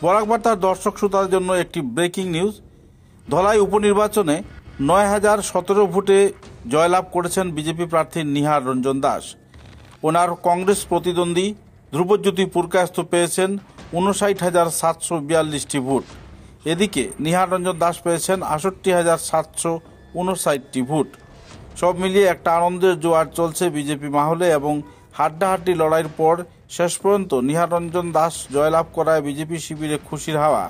বরাক বার্তার দর্শক শ্রোতার জন্য একটি ব্রেকিং নিউজ। ধলাই উপনির্বাচনে ৯,০১৭ ভোটে জয়লাভ করেছেন বিজেপি প্রার্থী নিহার রঞ্জন দাস। ওনার কংগ্রেস প্রতিদ্বন্দ্বী ধ্রুবজ্যোতি পুরকায়স্থ পেয়েছেন ৫৯,৭৪২টি ভোট। এদিকে নিহার রঞ্জন দাস পেয়েছেন ৬৮,৭৫৯টি ভোট। সব মিলিয়ে একটা আনন্দের জোয়ার চলছে বিজেপি মহলে এবং হাড্ডাহাড্ডি লড়াইয়ের পর শেষ পর্যন্ত নিহার রঞ্জন দাস জয়লাভ করায় বিজেপি শিবিরে খুশির হাওয়া।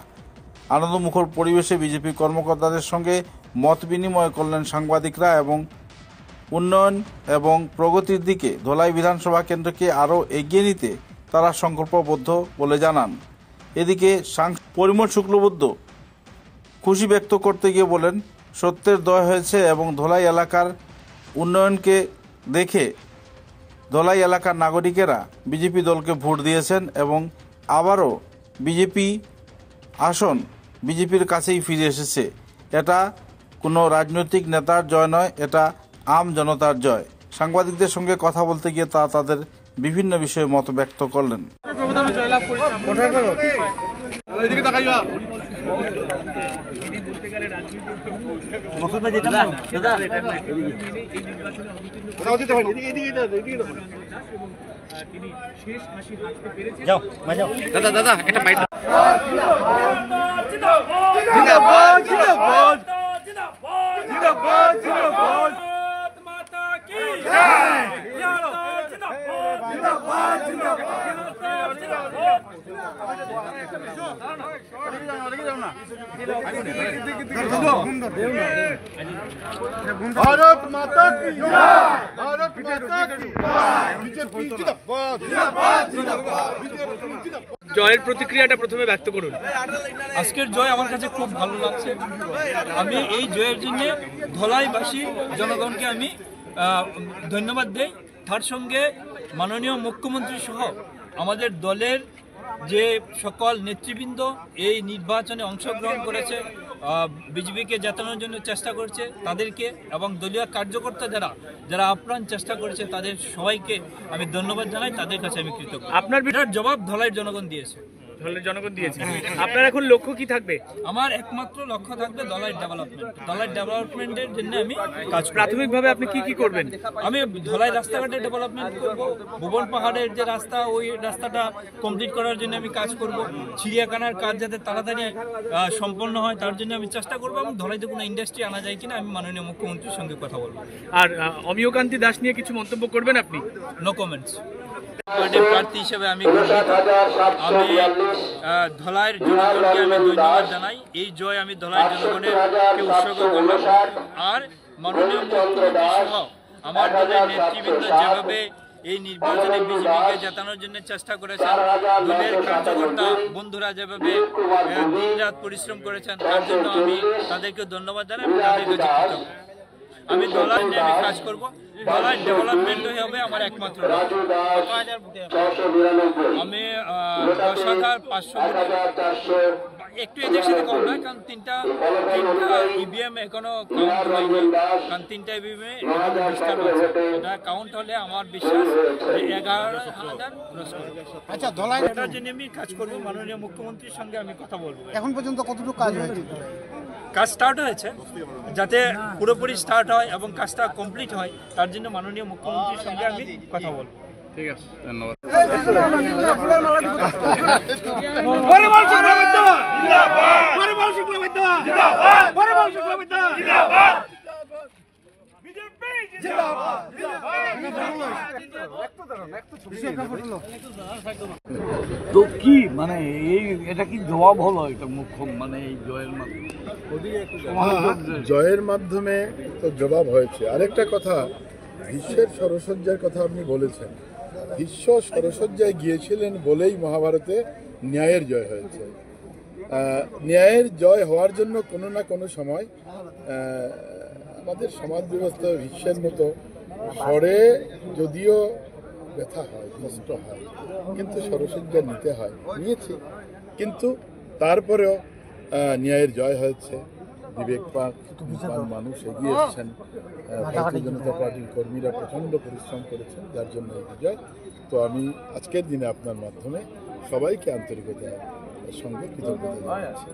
আনন্দমুখর পরিবেশে বিজেপি কর্মকর্তাদের সঙ্গে মত বিনিময় করলেন সাংবাদিকরা এবং উন্নয়ন এবং প্রগতির দিকে ধলাই বিধানসভা কেন্দ্রকে আরও এগিয়ে নিতে তারা সংকল্পবদ্ধ বলে জানান। এদিকে পরিমল শুক্লবৈদ্য খুশি ব্যক্ত করতে গিয়ে বলেন, সত্যের দয় হয়েছে এবং ধলাই এলাকার উন্নয়নকে দেখে ধলাই এলাকার নাগরিকেরা বিজেপি দলকে ভোট দিয়েছেন এবং আবারও বিজেপি আসন বিজেপির কাছেই ফিরে এসেছে। এটা কোনো রাজনৈতিক নেতার জয় নয়, এটা আম জনতার জয়। সাংবাদিকদের সঙ্গে কথা বলতে গিয়ে তাদের বিভিন্ন বিষয়ে মত ব্যক্ত করলেন। भारत माता की भारत माता की জয়ের প্রতিক্রিয়াটা প্রথমে ব্যক্ত করুন। আজকের জয় আমার কাছে খুব ভালো লাগছে। আমি এই জয়ের জন্য ধলাইবাসী জনগণকে আমি ধন্যবাদ দেই। তার সঙ্গে মাননীয় মুখ্যমন্ত্রী সহ আমাদের দলের যে সকল নেতৃবৃন্দ এই নির্বাচনে অংশগ্রহণ করেছে, বিজেপিকে জেতানোর জন্য চেষ্টা করছে তাদেরকে এবং দলীয় কার্যকর্তা যারা আপ্রাণ চেষ্টা করেছে তাদের সবাইকে আমি ধন্যবাদ জানাই। তাদের কাছে আমি কৃতজ্ঞ। আপনার বিরাট জবাব ধলাইয়ের জনগণ দিয়েছে। জনগণ দিয়েছে। আপনার এখন লক্ষ্য কি থাকবে? আমার একমাত্র লক্ষ্য থাকবে ধলাইয়ের ডেভেলপমেন্ট। ধলাইয়ের ডেভেলপমেন্টের জন্য আমি কাজ করব। প্রাথমিকভাবে আপনি কি করবেন? আমি ধলাই রাস্তাঘাটের ডেভেলপমেন্ট করব, ভুবন পাহাড়ের যে রাস্তা ওই রাস্তাটা কমপ্লিট করার জন্য আমি কাজ করব, চিড়িয়াখানার কাজ যাতে তাড়াতাড়ি সম্পন্ন হয় তার জন্য আমি চেষ্টা করব এবং ধলাইতে কোনো ইন্ডাস্ট্রি আনা যায় কিনা আমি মাননীয় মুখ্যমন্ত্রীর সঙ্গে কথা বলবো। আর অমিয়কান্তি দাস নিয়ে কিছু মন্তব্য করবেন আপনি? No comments. প্রার্থী হিসেবে আমি গর্বিত। আমি ধলাইয়ের জনগণকে আমি ধন্যবাদ জানাই। এই জয় আমি ধলাইয়ের জনগণেরকে উৎসর্গ করলাম। আর মাননীয় মুখ্যমন্ত্রী সহ আমার দলের নেতৃবৃন্দ যেভাবে এই নির্বাচনে বিজেপিকে জেতানোর জন্য চেষ্টা করেছেন, দলের কার্যকর্তা বন্ধুরা যেভাবে দিনরাত পরিশ্রম করেছেন তার জন্য আমি তাদেরকে ধন্যবাদ জানাই এবং তাদের কাছে কৃতজ্ঞ। আমি ধলাই নিয়ে আমি কাজ করব। ধলাই ডেভেলপমেন্ট হবে আমার একমাত্র। আমি ১০,৫০০ একটু এদের সাথে কম নয়, কারণ তিনটা ইভিএম এখনো কাউন্ট হয়নি, কারণ তিনটা ইভিএম ডিস্টার্ব আছে। এটা কাউন্ট হলে আমার বিশ্বাস ১১,০০০ ক্রস করবে। আচ্ছা, ধলাই এটার জন্য আমি কাজ করব। মাননীয় মুখ্যমন্ত্রীর সঙ্গে আমি কথা বলবো। এখন পর্যন্ত কতটুকু কাজ হয়েছে? কাজ স্টার্ট হয়েছে, যাতে পুরোপুরি স্টার্ট হয় এবং কাজটা কমপ্লিট হয় তার জন্য মাননীয় মুখ্যমন্ত্রীর সঙ্গে আমি কথা বলবো। ঠিক আছে, ধন্যবাদ। তো কি মানে এটা কি জবাব হলো এটা মুখ্য মানে এই জয়ের মাধ্যমে? জয়ের মাধ্যমে তো জবাব হয়েছে। আরেকটা কথা, ভীষ্মের সরসজ্জার কথা আপনি বলেছেন। ভীষ্ম সরসজ্জায় গিয়েছিলেন বলেই মহাভারতে ন্যায়ের জয় হয়েছে। ন্যায়ের জয় হওয়ার জন্য কোনো না কোনো সময় আমাদের সমাজ ব্যবস্থা ভীষ্মের মতো স্বরে যদিও ব্যথা হয়, কষ্ট হয়, কিন্তু সরসজ্জা নিতে হয়, নিয়েছি। কিন্তু তারপরেও ন্যায়ের জয় হয়েছে। বিবেকবান মানুষ এগিয়ে এসেছেন। ভারতীয় জনতা পার্টির কর্মীরা প্রচণ্ড পরিশ্রম করেছেন, যার জন্য এই বিজয়। তো আমি আজকের দিনে আপনার মাধ্যমে সবাইকে আন্তরিকতা সঙ্গে কৃতজ্ঞতা জানাচ্ছি।